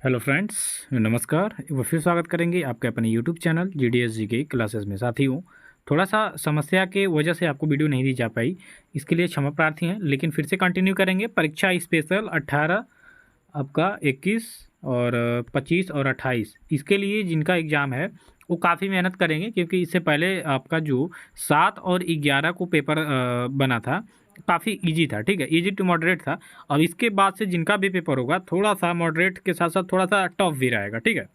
Hello friends, नमस्कार। एक बार फिर स्वागत करेंगे आपके अपने यूट्यूब चैनल GDS जी के क्लासेस में। साथियों, थोड़ा सा समस्या के वजह से आपको वीडियो नहीं दी जा पाई, इसके लिए क्षमा प्रार्थी हैं। लेकिन फिर से कंटिन्यू करेंगे। परीक्षा स्पेशल 18 आपका 21 और 25 और 28 इसके लिए जिनका एग्ज़ाम है वो काफ़ी मेहनत करेंगे, क्योंकि इससे पहले आपका जो 7 और 11 को पेपर बना था काफ़ी इजी था। ठीक है, इजी टू मॉडरेट था। अब इसके बाद से जिनका भी पेपर होगा थोड़ा सा मॉडरेट के साथ साथ थोड़ा सा टफ भी रहेगा। ठीक है,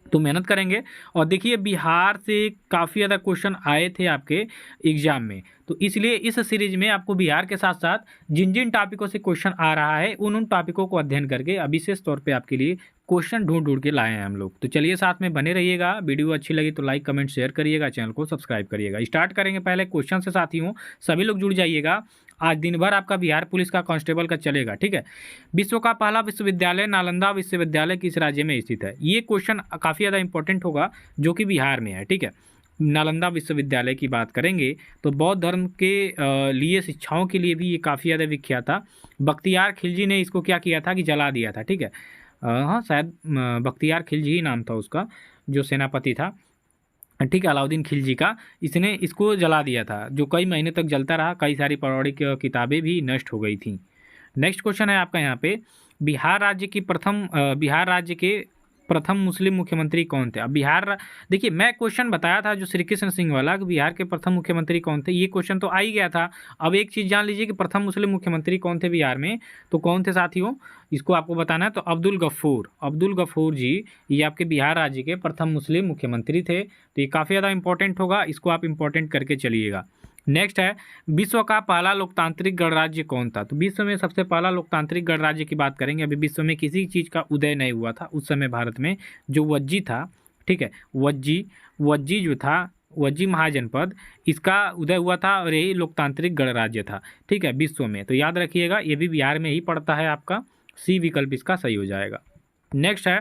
तो मेहनत करेंगे। और देखिए, बिहार से काफ़ी ज़्यादा क्वेश्चन आए थे आपके एग्जाम में, तो इसलिए इस सीरीज में आपको बिहार के साथ साथ जिन जिन टॉपिकों से क्वेश्चन आ रहा है उन टॉपिकों को अध्ययन करके अब विशेष तौर पे आपके लिए क्वेश्चन ढूंढ ढूंढ के लाए हैं हम लोग। तो चलिए, साथ में बने रहिएगा। वीडियो अच्छी लगी तो लाइक कमेंट शेयर करिएगा, चैनल को सब्सक्राइब करिएगा। स्टार्ट करेंगे पहले क्वेश्चन से। साथियों, सभी लोग जुड़ जाइएगा। आज दिन भर आपका बिहार पुलिस का कांस्टेबल का चलेगा। ठीक है, विश्व का पहला विश्वविद्यालय नालंदा विश्वविद्यालय किस राज्य में स्थित है? ये क्वेश्चन काफ़ी ज़्यादा इंपॉर्टेंट होगा, जो कि बिहार में है। ठीक है, नालंदा विश्वविद्यालय की बात करेंगे तो बौद्ध धर्म के लिए शिक्षाओं के लिए भी ये काफ़ी ज़्यादा विख्यात था। बख्तियार खिलजी ने इसको क्या किया था कि जला दिया था। ठीक है, हाँ, शायद बख्तियार खिलजी ही नाम था उसका, जो सेनापति था। ठीक है, अलाउद्दीन खिलजी का, इसने इसको जला दिया था, जो कई महीने तक जलता रहा। कई सारी पौराणिक किताबें भी नष्ट हो गई थी। नेक्स्ट क्वेश्चन है आपका यहाँ पे, बिहार राज्य के प्रथम मुस्लिम मुख्यमंत्री कौन थे? अब देखिए, मैं क्वेश्चन बताया था जो श्री कृष्ण सिंह वाला कि बिहार के प्रथम मुख्यमंत्री कौन थे, ये क्वेश्चन तो आ ही गया था। अब एक चीज़ जान लीजिए कि प्रथम मुस्लिम मुख्यमंत्री कौन थे बिहार में, तो कौन थे साथियों, इसको आपको बताना है। तो अब्दुल गफूर जी, ये आपके बिहार राज्य के प्रथम मुस्लिम मुख्यमंत्री थे। तो ये काफ़ी ज़्यादा इंपॉर्टेंट होगा, इसको आप इंपॉर्टेंट करके चलिएगा। नेक्स्ट है, विश्व का पहला लोकतांत्रिक गणराज्य कौन था? तो विश्व में सबसे पहला लोकतांत्रिक गणराज्य की बात करेंगे। अभी विश्व में किसी चीज़ का उदय नहीं हुआ था उस समय भारत में, जो वज्जी था। ठीक है, वज्जी जो था, वज्जी महाजनपद, इसका उदय हुआ था और यही लोकतांत्रिक गणराज्य था। ठीक है, विश्व में। तो याद रखिएगा, ये भी बिहार में ही पड़ता है। आपका सी विकल्प इसका सही हो जाएगा। नेक्स्ट है,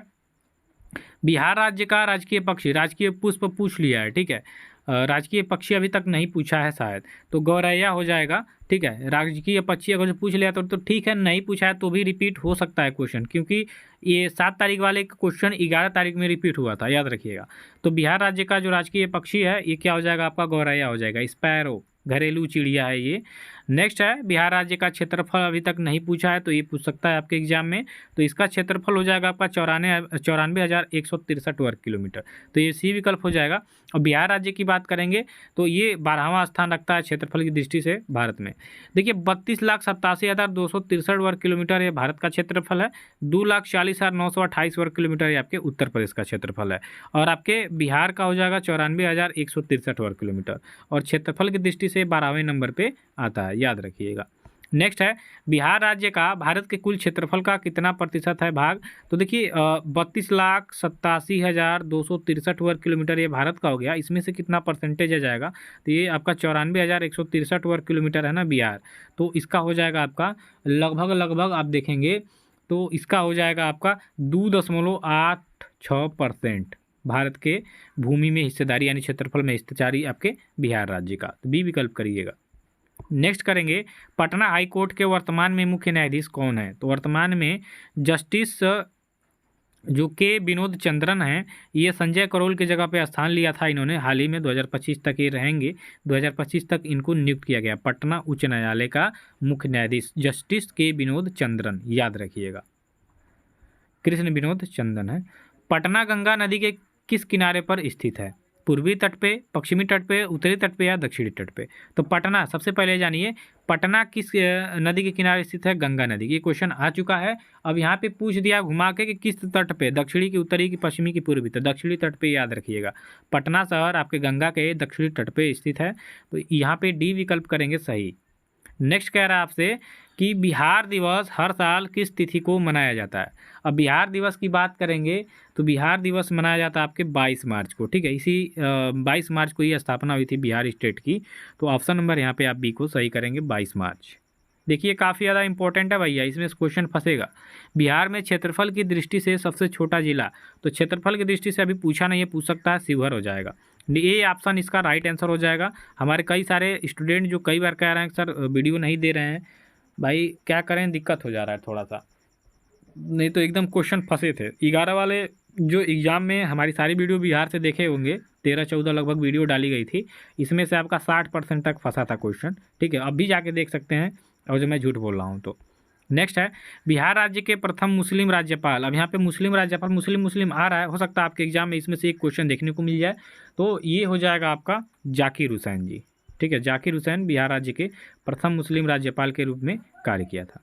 बिहार राज्य का राजकीय पक्षी, राजकीय पुष्प पूछ लिया है। ठीक है, राजकीय पक्षी अभी तक नहीं पूछा है शायद, तो गौरैया हो जाएगा। ठीक है, राजकीय पक्षी अगर पूछ लिया तो ठीक है, नहीं पूछा है तो भी रिपीट हो सकता है क्वेश्चन, क्योंकि ये 7 तारीख वाले क्वेश्चन 11 तारीख में रिपीट हुआ था, याद रखिएगा। तो बिहार राज्य का जो राजकीय पक्षी है ये क्या हो जाएगा आपका? गौरैया हो जाएगा। स्पैरो घरेलू चिड़िया है ये। नेक्स्ट है, बिहार राज्य का क्षेत्रफल अभी तक नहीं पूछा है, तो ये पूछ सकता है आपके एग्जाम में। तो इसका क्षेत्रफल हो जाएगा आपका 94,163 वर्ग किलोमीटर। तो ये सी विकल्प हो जाएगा। और बिहार राज्य की बात करेंगे तो ये 12वां स्थान रखता है क्षेत्रफल की दृष्टि से भारत में। देखिए, 32,87,263 वर्ग किलोमीटर ये भारत का क्षेत्रफल है। 2,40,928 वर्ग किलोमीटर ये आपके उत्तर प्रदेश का क्षेत्रफल है। और आपके बिहार का हो जाएगा 94,163 वर्ग किलोमीटर, और क्षेत्रफल की दृष्टि से 12वें नंबर पे आता है, याद रखिएगा। नेक्स्ट है, बिहार राज्य का भारत के कुल क्षेत्रफल का कितना प्रतिशत है भाग? तो देखिए, 32,87,263 वर्ग किलोमीटर ये भारत का हो गया। इसमें से कितना परसेंटेज आ जाएगा? तो ये आपका 94,163 वर्ग किलोमीटर है ना बिहार, तो इसका हो जाएगा आपका लगभग आप देखेंगे तो इसका हो जाएगा आपका 2.86% भारत के भूमि में हिस्सेदारी यानी क्षेत्रफल में हिस्सेदारी आपके बिहार राज्य का। तो बी विकल्प करिएगा। नेक्स्ट करेंगे, पटना हाई कोर्ट के वर्तमान में मुख्य न्यायाधीश कौन है? तो वर्तमान में जस्टिस जो के विनोद चंद्रन हैं, ये संजय करोल की जगह पे स्थान लिया था इन्होंने। हाल ही में 2025 तक ये रहेंगे, 2025 तक इनको नियुक्त किया गया पटना उच्च न्यायालय का मुख्य न्यायाधीश जस्टिस के विनोद चंद्रन, याद रखिएगा। कृष्ण विनोद चंदन है। पटना गंगा नदी के किस किनारे पर स्थित है? पूर्वी तट पे, पश्चिमी तट पे, उत्तरी तट पे या दक्षिणी तट पे? तो पटना, सबसे पहले जानिए पटना किस नदी के किनारे स्थित है? गंगा नदी। ये क्वेश्चन आ चुका है। अब यहाँ पे पूछ दिया घुमा के कि किस तट पे, दक्षिणी की, उत्तरी की, पश्चिमी की, पूर्वी? तो दक्षिणी तट पे, याद रखिएगा। पटना शहर आपके गंगा के दक्षिणी तट पे स्थित है, तो यहाँ पे डी विकल्प करेंगे सही। नेक्स्ट कह रहा है आपसे कि बिहार दिवस हर साल किस तिथि को मनाया जाता है? अब बिहार दिवस की बात करेंगे तो बिहार दिवस मनाया जाता है आपके 22 मार्च को। ठीक है, इसी 22 मार्च को ये स्थापना हुई थी बिहार स्टेट की। तो ऑप्शन नंबर यहाँ पे आप बी को सही करेंगे, 22 मार्च। देखिए, काफ़ी ज़्यादा इंपॉर्टेंट है भैया, इसमें क्वेश्चन फंसेगा। बिहार में क्षेत्रफल की दृष्टि से सबसे छोटा जिला, तो क्षेत्रफल की दृष्टि से अभी पूछा नहीं है, पूछ सकता है, शिवहर हो जाएगा। ये ऑप्शन इसका राइट आंसर हो जाएगा। हमारे कई सारे स्टूडेंट जो कई बार कह रहे हैं सर वीडियो नहीं दे रहे हैं, भाई क्या करें, दिक्कत हो जा रहा है थोड़ा सा। नहीं तो एकदम क्वेश्चन फंसे थे 11 वाले। जो एग्ज़ाम में हमारी सारी वीडियो बिहार से देखे होंगे, 13-14 लगभग वीडियो डाली गई थी, इसमें से आपका 60% तक फंसा था क्वेश्चन, ठीक है। अब भी जाके देख सकते हैं, और जो मैं झूठ बोल रहा हूँ तो। नेक्स्ट है बिहार राज्य के प्रथम मुस्लिम राज्यपाल। अब यहाँ पे मुस्लिम राज्यपाल, मुस्लिम मुस्लिम आ रहा है, हो सकता है आपके एग्जाम में इसमें से एक क्वेश्चन देखने को मिल जाए, तो ये हो जाएगा आपका जाकिर हुसैन जी, ठीक है। जाकिर हुसैन बिहार राज्य के प्रथम मुस्लिम राज्यपाल के रूप में कार्य किया था।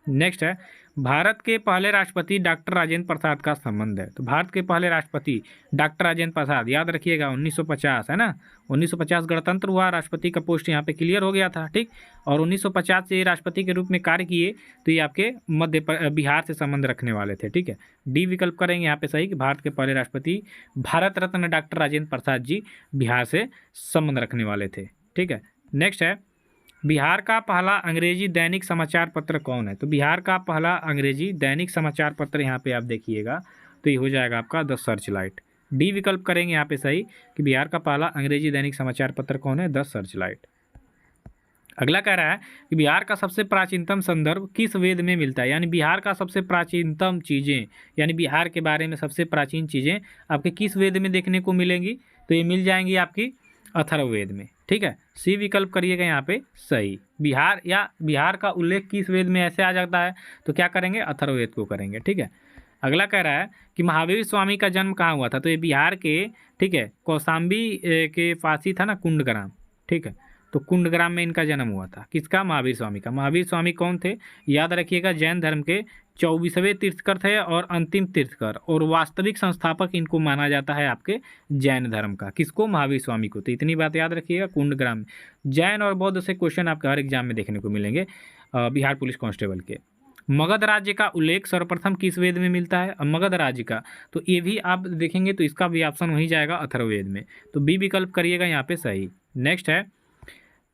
नेक्स्ट है भारत के पहले राष्ट्रपति डॉक्टर राजेंद्र प्रसाद का संबंध है। तो भारत के पहले राष्ट्रपति डॉक्टर राजेंद्र प्रसाद, याद रखिएगा 1950 है ना, 1950 गणतंत्र हुआ, राष्ट्रपति का पोस्ट यहाँ पे क्लियर हो गया था, ठीक। और 1950 से राष्ट्रपति के रूप में कार्य किए, तो ये आपके बिहार से संबंध रखने वाले थे, ठीक है। डी विकल्प करेंगे यहाँ पे सही कि भारत के पहले राष्ट्रपति भारत रत्न डॉक्टर राजेंद्र प्रसाद जी बिहार से संबंध रखने वाले थे, ठीक है। नेक्स्ट है बिहार का पहला अंग्रेजी दैनिक समाचार पत्र कौन है। तो बिहार का पहला अंग्रेजी दैनिक समाचार पत्र यहाँ पे आप देखिएगा, तो ये हो जाएगा आपका द सर्च लाइट। डी विकल्प करेंगे यहाँ पे सही कि बिहार का पहला अंग्रेजी दैनिक समाचार पत्र कौन है, द सर्च लाइट। अगला कह रहा है कि बिहार का सबसे प्राचीनतम संदर्भ किस वेद में मिलता है, यानी बिहार का सबसे प्राचीनतम चीज़ें, यानी बिहार के बारे में सबसे प्राचीन चीज़ें आपके किस वेद में देखने को मिलेंगी, तो ये मिल जाएंगी आपकी अथर्ववेद में, ठीक है। सी विकल्प करिएगा यहाँ पे सही। बिहार या बिहार का उल्लेख किस वेद में ऐसे आ जाता है, तो क्या करेंगे, अथर्ववेद को करेंगे, ठीक है। अगला कह रहा है कि महावीर स्वामी का जन्म कहाँ हुआ था, तो ये बिहार के, ठीक है, कौशाम्बी के पास ही था ना, कुंडग्राम, ठीक है। तो कुंडग्राम में इनका जन्म हुआ था, किसका, महावीर स्वामी का। महावीर स्वामी कौन थे, याद रखिएगा जैन धर्म के 24वें तीर्थकर थे और अंतिम तीर्थकर, और वास्तविक संस्थापक इनको माना जाता है आपके जैन धर्म का, किसको, महावीर स्वामी को। तो इतनी बात याद रखिएगा, कुंडग्राम में। जैन और बौद्ध से क्वेश्चन आपके हर एग्जाम में देखने को मिलेंगे बिहार पुलिस कांस्टेबल के। मगध राज्य का उल्लेख सर्वप्रथम किस वेद में मिलता है, मगध राज्य का, तो ये भी आप देखेंगे तो इसका भी ऑप्शन वही जाएगा अथर्ववेद में, तो बी विकल्प करिएगा यहाँ पे सही। नेक्स्ट है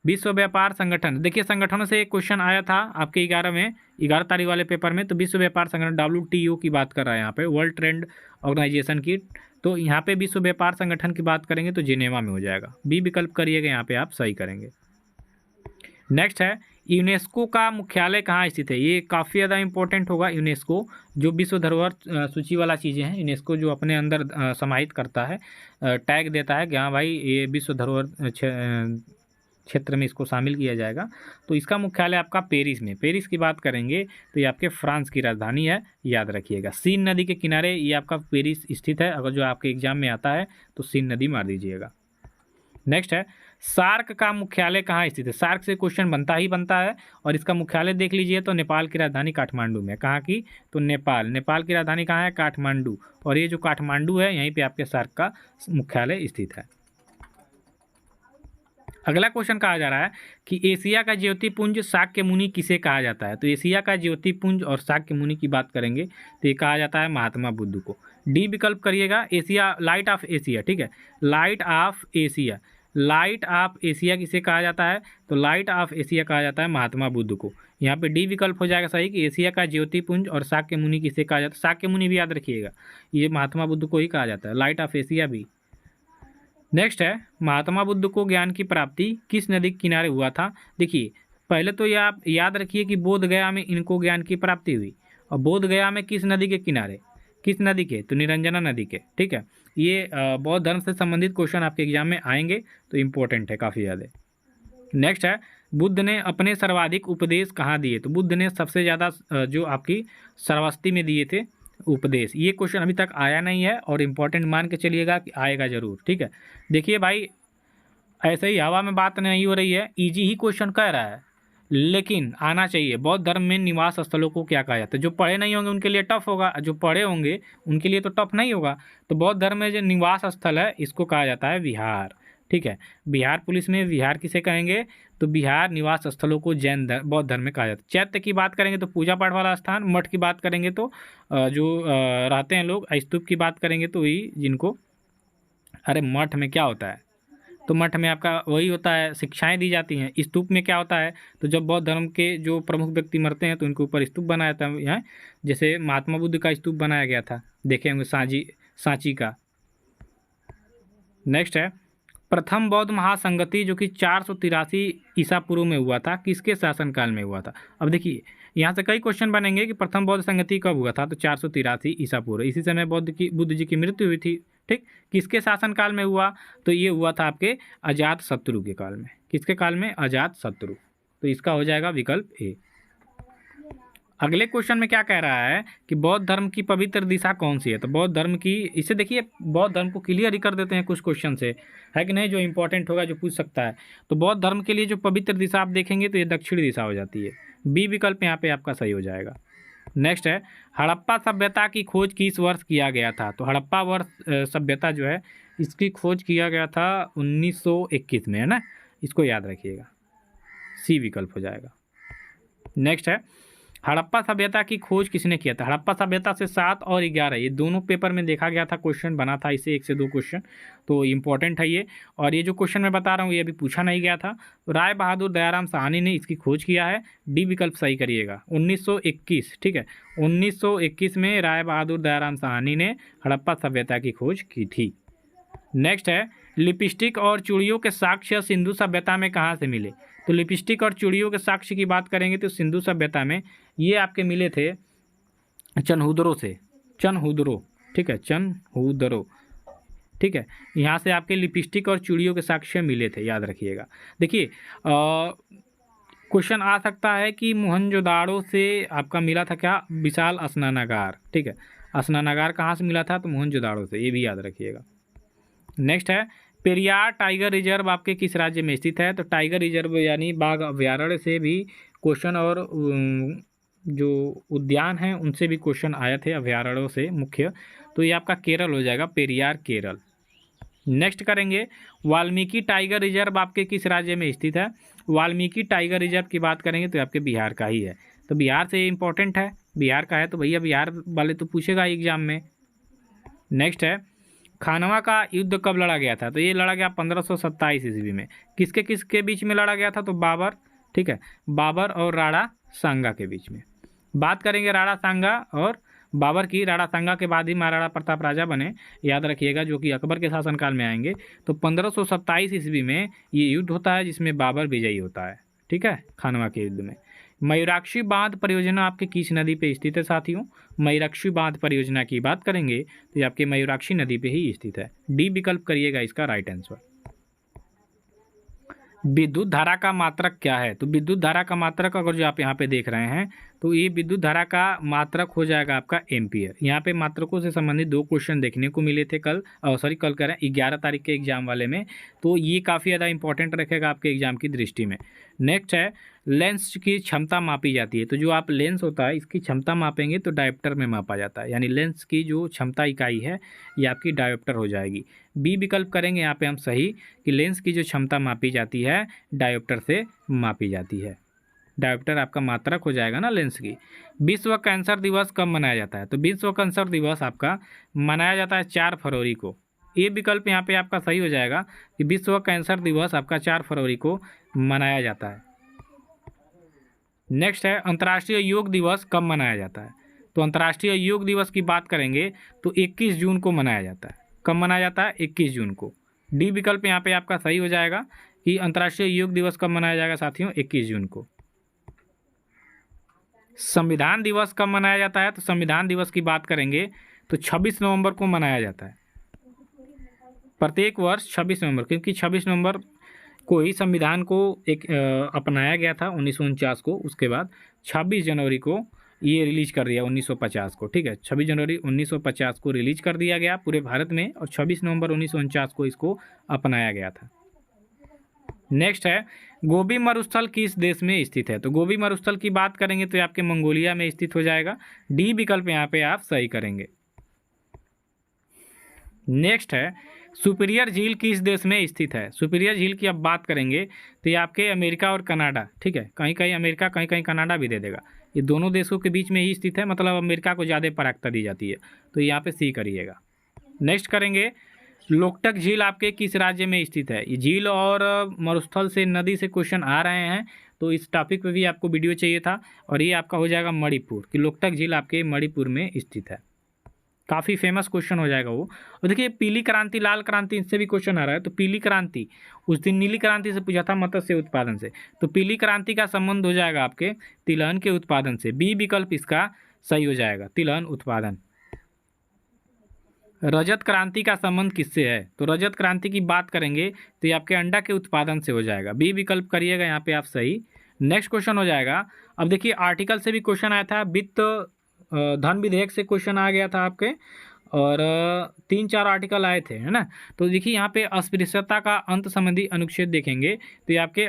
विश्व व्यापार संगठन। देखिए संगठनों से एक क्वेश्चन आया था आपके 11 तारीख वाले पेपर में, तो विश्व व्यापार संगठन WTO की बात कर रहा है यहाँ पे, वर्ल्ड ट्रेड ऑर्गेनाइजेशन की। तो यहाँ पे विश्व व्यापार संगठन की बात करेंगे तो जिनेवा में हो जाएगा, बी विकल्प करिएगा यहाँ पे आप सही करेंगे। नेक्स्ट है यूनेस्को का मुख्यालय कहाँ स्थित है, ये काफ़ी ज़्यादा इंपॉर्टेंट होगा। यूनेस्को जो विश्व धरोहर सूची वाला चीज़ें हैं, यूनेस्को जो अपने अंदर समाहित करता है, टैग देता है कि हाँ भाई ये विश्व धरोहर क्षेत्र में इसको शामिल किया जाएगा, तो इसका मुख्यालय आपका पेरिस में। पेरिस की बात करेंगे तो ये आपके फ्रांस की राजधानी है, याद रखिएगा। सीन नदी के किनारे ये आपका पेरिस स्थित है, अगर जो आपके एग्जाम में आता है तो सीन नदी मार दीजिएगा। नेक्स्ट है सार्क का मुख्यालय कहाँ स्थित है। सार्क से क्वेश्चन बनता ही बनता है, और इसका मुख्यालय देख लीजिए तो नेपाल की राजधानी काठमांडू में। कहाँ की, तो नेपाल की राजधानी कहाँ है, काठमांडू, और ये जो काठमांडू है यहीं पे आपके सार्क का मुख्यालय स्थित है। अगला क्वेश्चन कहा जा रहा है कि एशिया का ज्योतिपुंज शाक्य मुनि किसे कहा जाता है। तो एशिया का ज्योतिपुंज और शाक्य मुनि की बात करेंगे तो ये कहा जाता है महात्मा बुद्ध को। डी विकल्प करिएगा, एशिया, लाइट ऑफ एशिया, ठीक है, light of Asia. Light of Asia किसे कहा जाता है, तो लाइट ऑफ एशिया कहा जाता है महात्मा बुद्ध को। यहाँ पे डी विकल्प हो जाएगा सही कि एशिया का ज्योतिपुंज और शाक्य मुनि किसे कहा जाता है। शाक्य मुनि भी याद रखिएगा, ये महात्मा बुद्ध को ही कहा जाता है, लाइट ऑफ एशिया भी। नेक्स्ट है महात्मा बुद्ध को ज्ञान की प्राप्ति किस नदी के किनारे हुआ था। देखिए पहले तो ये आप याद रखिए कि बोध गया में इनको ज्ञान की प्राप्ति हुई, और बोध गया में किस नदी के किनारे, किस नदी के, तो निरंजना नदी के, ठीक है। ये बौद्ध धर्म से संबंधित क्वेश्चन आपके एग्जाम में आएंगे तो इम्पोर्टेंट है काफ़ी ज़्यादा। नेक्स्ट है बुद्ध ने अपने सर्वाधिक उपदेश कहाँ दिए। तो बुद्ध ने सबसे ज़्यादा जो आपकी श्रावस्ती में दिए थे उपदेश। ये क्वेश्चन अभी तक आया नहीं है, और इम्पोर्टेंट मान के चलिएगा कि आएगा ज़रूर, ठीक है। देखिए भाई ऐसे ही हवा में बात नहीं हो रही है, इजी ही क्वेश्चन कह रहा है, लेकिन आना चाहिए। बौद्ध धर्म में निवास स्थलों को क्या कहा जाता है। जो पढ़े नहीं होंगे उनके लिए टफ होगा, जो पढ़े होंगे उनके लिए तो टफ नहीं होगा। तो बौद्ध धर्म में जो निवास स्थल है इसको कहा जाता है विहार, ठीक है। बिहार पुलिस में विहार किसे कहेंगे, तो बिहार निवास स्थलों को जैन बौद्ध धर्म में कहा जाता है। चैत्य की बात करेंगे तो पूजा पाठ वाला स्थान, मठ की बात करेंगे तो जो रहते हैं लोग, स्तूप की बात करेंगे तो वही जिनको, अरे मठ में क्या होता है, तो मठ में आपका वही होता है, शिक्षाएं दी जाती हैं। स्तूप में क्या होता है, तो जब बौद्ध धर्म के जो प्रमुख व्यक्ति मरते हैं तो उनके ऊपर स्तूप बनाया जाता है। यहाँ जैसे महात्मा बुद्ध का स्तूप बनाया गया था, देखे होंगे सांची का। नेक्स्ट है प्रथम बौद्ध महासंगति जो कि 483 ईसा पूर्व में हुआ था, किसके शासनकाल में हुआ था। अब देखिए यहाँ से कई क्वेश्चन बनेंगे कि प्रथम बौद्ध संगति कब हुआ था, तो 483 ईसा पूर्व। इसी समय बुद्ध जी की मृत्यु हुई थी। ठीक, किसके शासनकाल में हुआ, तो ये हुआ था आपके अजात शत्रु के काल में। किसके काल में, अजात शत्रु। तो इसका हो जाएगा विकल्प ए। अगले क्वेश्चन में क्या कह रहा है कि बौद्ध धर्म की पवित्र दिशा कौन सी है, तो बौद्ध धर्म की, इसे देखिए बौद्ध धर्म को क्लियर ही कर देते हैं कुछ क्वेश्चन से, है कि नहीं, जो इंपॉर्टेंट होगा, जो पूछ सकता है। तो बौद्ध धर्म के लिए जो पवित्र दिशा आप देखेंगे तो ये दक्षिणी दिशा हो जाती है। बी विकल्प यहाँ पे आपका सही हो जाएगा। नेक्स्ट है, हड़प्पा सभ्यता की खोज किस वर्ष किया गया था, तो हड़प्पा सभ्यता जो है इसकी खोज किया गया था 1921 में, है ना, इसको याद रखिएगा। सी विकल्प हो जाएगा। नेक्स्ट है, हड़प्पा सभ्यता की खोज किसने किया था, हड़प्पा सभ्यता से 7 और 11 ये दोनों पेपर में देखा गया था, क्वेश्चन बना था इससे 1 से 2 क्वेश्चन, तो इम्पोर्टेंट है ये। और ये जो क्वेश्चन मैं बता रहा हूँ ये अभी पूछा नहीं गया था। तो राय बहादुर दयाराम साहनी ने इसकी खोज किया है। डी विकल्प सही करिएगा, 1921। ठीक है, 1921 में राय बहादुर दयाराम साहनी ने हड़प्पा सभ्यता की खोज की थी। नेक्स्ट है, लिपस्टिक और चूड़ियों के साक्ष्य सिंधु सभ्यता में कहाँ से मिले, तो लिपस्टिक और चूड़ियों के साक्ष्य की बात करेंगे तो सिंधु सभ्यता में ये आपके मिले थे चनहुदरो से, चनहुदरो। ठीक है, चनहुदरो। ठीक है, यहाँ से आपके लिपस्टिक और चूड़ियों के साक्ष्य मिले थे, याद रखिएगा। देखिए क्वेश्चन आ सकता है कि मोहनजोदाड़ो से आपका मिला था क्या, विशाल स्नानागार। ठीक है, स्नानागार कहाँ से मिला था, तो मोहनजोदाड़ो से, ये भी याद रखिएगा। नेक्स्ट है, पेरियार टाइगर रिजर्व आपके किस राज्य में स्थित है, तो टाइगर रिजर्व यानी बाघ अभ्यारण्य से भी क्वेश्चन, और जो उद्यान हैं उनसे भी क्वेश्चन आए थे, अभ्यारण्यों से मुख्य, तो ये आपका केरल हो जाएगा, पेरियार केरल। नेक्स्ट करेंगे, वाल्मीकि टाइगर रिजर्व आपके किस राज्य में स्थित है, वाल्मीकि टाइगर रिजर्व की बात करेंगे तो आपके बिहार का ही है। तो बिहार से इंपॉर्टेंट है, बिहार का है तो भैया बिहार वाले तो पूछेगा एग्जाम में। नेक्स्ट है, खानवा का युद्ध कब लड़ा गया था, तो ये लड़ा गया 1527 ईस्वी में। किसके किसके बीच में लड़ा गया था, तो बाबर। ठीक है, बाबर और राणा सांगा के बीच में। बात करेंगे राणा सांगा और बाबर की। राणा सांगा के बाद ही महाराणा प्रताप राजा बने, याद रखिएगा, जो कि अकबर के शासनकाल में आएंगे। तो 1527 ईस्वी में ये युद्ध होता है जिसमें बाबर विजयी होता है। ठीक है, खानवा के युद्ध में। मयूराक्षी बांध परियोजना आपके किस नदी पे स्थित है साथियों, मयूराक्षी बांध परियोजना की बात करेंगे तो ये आपके मयूराक्षी नदी पे ही स्थित है। डी विकल्प करिएगा इसका राइट आंसर। विद्युत धारा का मात्रक क्या है, तो विद्युत धारा का मात्रक अगर जो आप यहाँ पे देख रहे हैं तो ये विद्युत धारा का मात्रक हो जाएगा आपका एम्पियर। यहाँ पे मात्रकों से संबंधित 2 क्वेश्चन देखने को मिले थे कल कह रहे हैं 11 तारीख के एग्जाम वाले में, तो ये काफ़ी ज़्यादा इंपॉर्टेंट रखेगा आपके एग्जाम की दृष्टि में। नेक्स्ट है, लेंस की क्षमता मापी जाती है, तो जो आप लेंस होता है इसकी क्षमता मापेंगे तो डायोप्टर में मापा जाता है, यानी लेंस की जो क्षमता इकाई है ये आपकी डायोप्टर हो जाएगी। बी विकल्प करेंगे यहाँ पे हम सही, कि लेंस की जो क्षमता मापी जाती है डायोप्टर से मापी जाती है। डायोप्टर आपका मात्रक हो जाएगा ना लेंस की। विश्व कैंसर दिवस कब मनाया जाता है, तो विश्व कैंसर दिवस आपका मनाया जाता है 4 फरवरी को। ये विकल्प यहाँ पे आपका सही हो जाएगा कि विश्व कैंसर दिवस आपका 4 फरवरी को मनाया जाता है। नेक्स्ट है, अंतर्राष्ट्रीय योग दिवस कब मनाया जाता है, तो अंतर्राष्ट्रीय योग दिवस की बात करेंगे तो 21 जून को मनाया जाता है। कब मनाया जाता है, 21 जून को। डी विकल्प यहाँ पे आपका सही हो जाएगा कि अंतर्राष्ट्रीय योग दिवस कब मनाया जाएगा साथियों, 21 जून को। संविधान दिवस कब मनाया जाता है, तो संविधान दिवस की बात करेंगे तो 26 नवंबर को मनाया जाता है प्रत्येक वर्ष 26 नवंबर, क्योंकि 26 नवंबर को ही संविधान को एक अपनाया गया था 1949 को। उसके बाद 26 जनवरी को ये रिलीज कर दिया 1950 को। ठीक है, 26 जनवरी 1950 को रिलीज कर दिया गया पूरे भारत में, और 26 नवंबर 1949 को इसको अपनाया गया था। नेक्स्ट है, गोबी मरुस्थल किस देश में स्थित है, तो गोबी मरुस्थल की बात करेंगे तो आपके मंगोलिया में स्थित हो जाएगा। डी विकल्प यहाँ पे आप सही करेंगे। नेक्स्ट है, सुपीरियर झील किस देश में स्थित है, सुपीरियर झील की अब बात करेंगे तो ये आपके अमेरिका और कनाडा। ठीक है, कहीं कहीं अमेरिका कहीं कहीं कनाडा भी दे देगा, ये दोनों देशों के बीच में ही स्थित है, मतलब अमेरिका को ज़्यादा प्राथमिकता दी जाती है, तो यहाँ पे सी करिएगा। नेक्स्ट करेंगे, लोकटक झील आपके किस राज्य में स्थित है, ये झील और मरुस्थल से नदी से क्वेश्चन आ रहे हैं, तो इस टॉपिक पे भी आपको वीडियो चाहिए था, और ये आपका हो जाएगा मणिपुर, कि लोकटक झील आपके मणिपुर में स्थित है। काफ़ी फेमस क्वेश्चन हो जाएगा वो। और देखिए पीली क्रांति, लाल क्रांति, इससे भी क्वेश्चन आ रहा है। तो पीली क्रांति, उस दिन नीली क्रांति से पूछा था मत्स्य उत्पादन से, तो पीली क्रांति का संबंध हो जाएगा आपके तिलहन के उत्पादन से। बी विकल्प इसका सही हो जाएगा, तिलहन उत्पादन। रजत क्रांति का संबंध किससे है? तो रजत क्रांति की बात करेंगे तो ये आपके अंडा के उत्पादन से हो जाएगा। बी विकल्प करिएगा यहाँ पे आप सही। नेक्स्ट क्वेश्चन हो जाएगा, अब देखिए आर्टिकल से भी क्वेश्चन आया था, वित्त धन विधेयक से क्वेश्चन आ गया था आपके, और 3-4 आर्टिकल आए थे, है ना। तो देखिए यहाँ पे अस्पृश्यता का अंत संबंधी अनुच्छेद देखेंगे तो ये आपके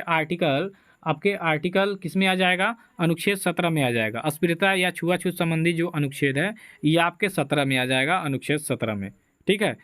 आर्टिकल किस में आ जाएगा? अनुच्छेद 17 में आ जाएगा। अस्पृश्यता या छुआछूत संबंधी जो अनुच्छेद है ये आपके 17 में आ जाएगा, अनुच्छेद 17 में। ठीक है,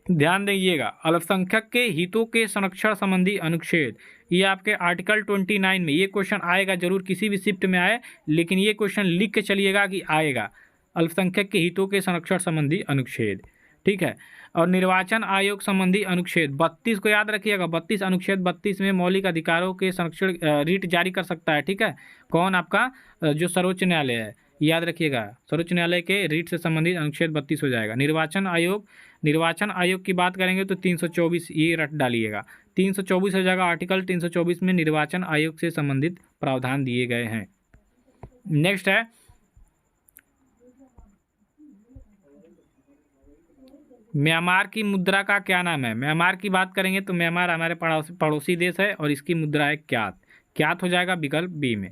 ध्यान दीजिएगा। अल्पसंख्यक के हितों के संरक्षण संबंधी अनुच्छेद, ये आपके आर्टिकल 29 में ये क्वेश्चन आएगा जरूर, किसी भी शिफ्ट में आए, लेकिन ये क्वेश्चन लिख के चलिएगा कि आएगा। अल्पसंख्यक के हितों के संरक्षण संबंधी अनुच्छेद, ठीक है। और निर्वाचन आयोग संबंधी अनुच्छेद 32 को याद रखिएगा। 32 अनुच्छेद 32 में मौलिक अधिकारों के संरक्षण रीट जारी कर सकता है, ठीक है। कौन? आपका जो सर्वोच्च न्यायालय है, याद रखिएगा। सर्वोच्च न्यायालय के रीट से संबंधित अनुच्छेद 32 हो जाएगा। निर्वाचन आयोग की बात करेंगे तो 324, ये रट डालिएगा, 324 हो जाएगा। आर्टिकल 324 में निर्वाचन आयोग से संबंधित प्रावधान दिए गए हैं। नेक्स्ट है म्यांमार की मुद्रा का क्या नाम है? म्यांमार की बात करेंगे तो म्यांमार हमारे पड़ोसी देश है और इसकी मुद्रा है क्यात हो जाएगा विकल्प बी में।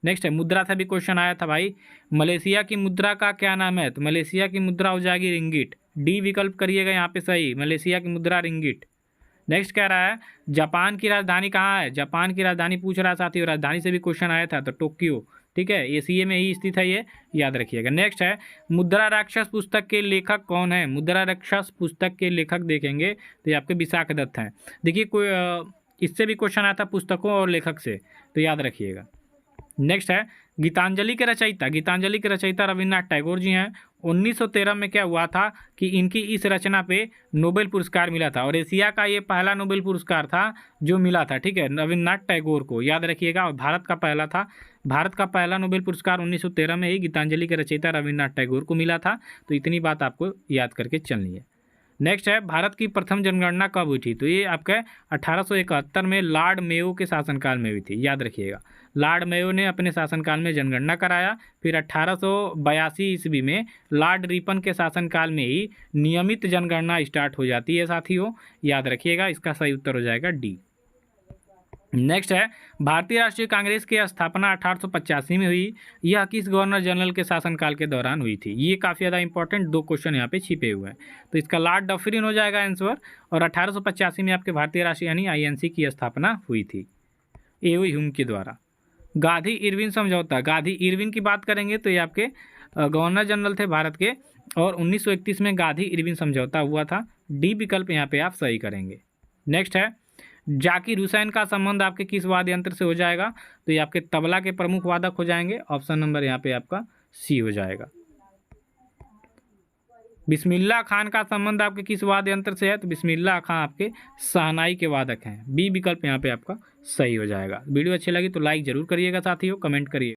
नेक्स्ट है, मुद्रा से भी क्वेश्चन आया था भाई, मलेशिया की मुद्रा का क्या नाम है? तो मलेशिया की मुद्रा हो जाएगी रिंगिट। डी विकल्प करिएगा यहाँ पे सही, मलेशिया की मुद्रा रिंगिट। नेक्स्ट कह रहा है जापान की राजधानी कहाँ है? जापान की राजधानी पूछ रहा है साथियों, राजधानी से भी क्वेश्चन आया था तो टोक्यो, ठीक है, एशिया में ही स्थित है, ये याद रखिएगा। नेक्स्ट है मुद्रा राक्षस पुस्तक के लेखक कौन है? मुद्रा राक्षस पुस्तक के लेखक देखेंगे तो ये आपके विशाख दत्त हैं। देखिए कोई इससे भी क्वेश्चन आया था पुस्तकों और लेखक से, तो याद रखिएगा। नेक्स्ट है गीतांजलि के रचयिता रविन्द्रनाथ टैगोर जी हैं। 1913 में क्या हुआ था कि इनकी इस रचना पे नोबेल पुरस्कार मिला था, और एशिया का ये पहला नोबेल पुरस्कार था जो मिला था, ठीक है, रविन्द्रनाथ टैगोर को, याद रखिएगा। और भारत का पहला नोबेल पुरस्कार 1913 में ही गीतांजलि के रचयिता रविन्द्रनाथ टैगोर को मिला था। तो इतनी बात आपको याद करके चलनी है। नेक्स्ट है भारत की प्रथम जनगणना कब हुई थी? तो ये आपके 1871 में लॉर्ड मेयो के शासनकाल में हुई थी, याद रखिएगा। लॉर्ड मेयो ने अपने शासनकाल में जनगणना कराया। फिर 1882 ईस्वी में लॉर्ड रिपन के शासनकाल में ही नियमित जनगणना स्टार्ट हो जाती है साथियों, याद रखिएगा। इसका सही उत्तर हो जाएगा डी। नेक्स्ट है भारतीय राष्ट्रीय कांग्रेस की स्थापना 1885 में हुई। यह किस गवर्नर जनरल के शासनकाल के दौरान हुई थी? ये काफ़ी ज़्यादा इंपॉर्टेंट 2 क्वेश्चन यहाँ पे छिपे हुए हैं, तो इसका लॉर्ड डफरिन हो जाएगा आंसर। और 1885 में आपके भारतीय राष्ट्रीय यानी INC की स्थापना हुई थी ए.ओ. ह्यूम के द्वारा। गांधी इरविन समझौता, गांधी इरविन की बात करेंगे तो ये आपके गवर्नर जनरल थे भारत के, और 1931 में गांधी इरविन समझौता हुआ था। डी विकल्प यहाँ पे आप सही करेंगे। नेक्स्ट है जाकिर हुसैन का संबंध आपके किस वाद्य यंत्र से हो जाएगा? तो ये आपके तबला के प्रमुख वादक हो जाएंगे। ऑप्शन नंबर यहाँ पे आपका सी हो जाएगा। बिस्मिल्लाह खान का संबंध आपके किस वाद्य यंत्र से है? तो बिस्मिल्लाह खान आपके शहनाई के वादक हैं। बी विकल्प यहाँ पे आपका सही हो जाएगा। वीडियो अच्छी लगी तो लाइक जरूर करिएगा साथियों, कमेंट करिए।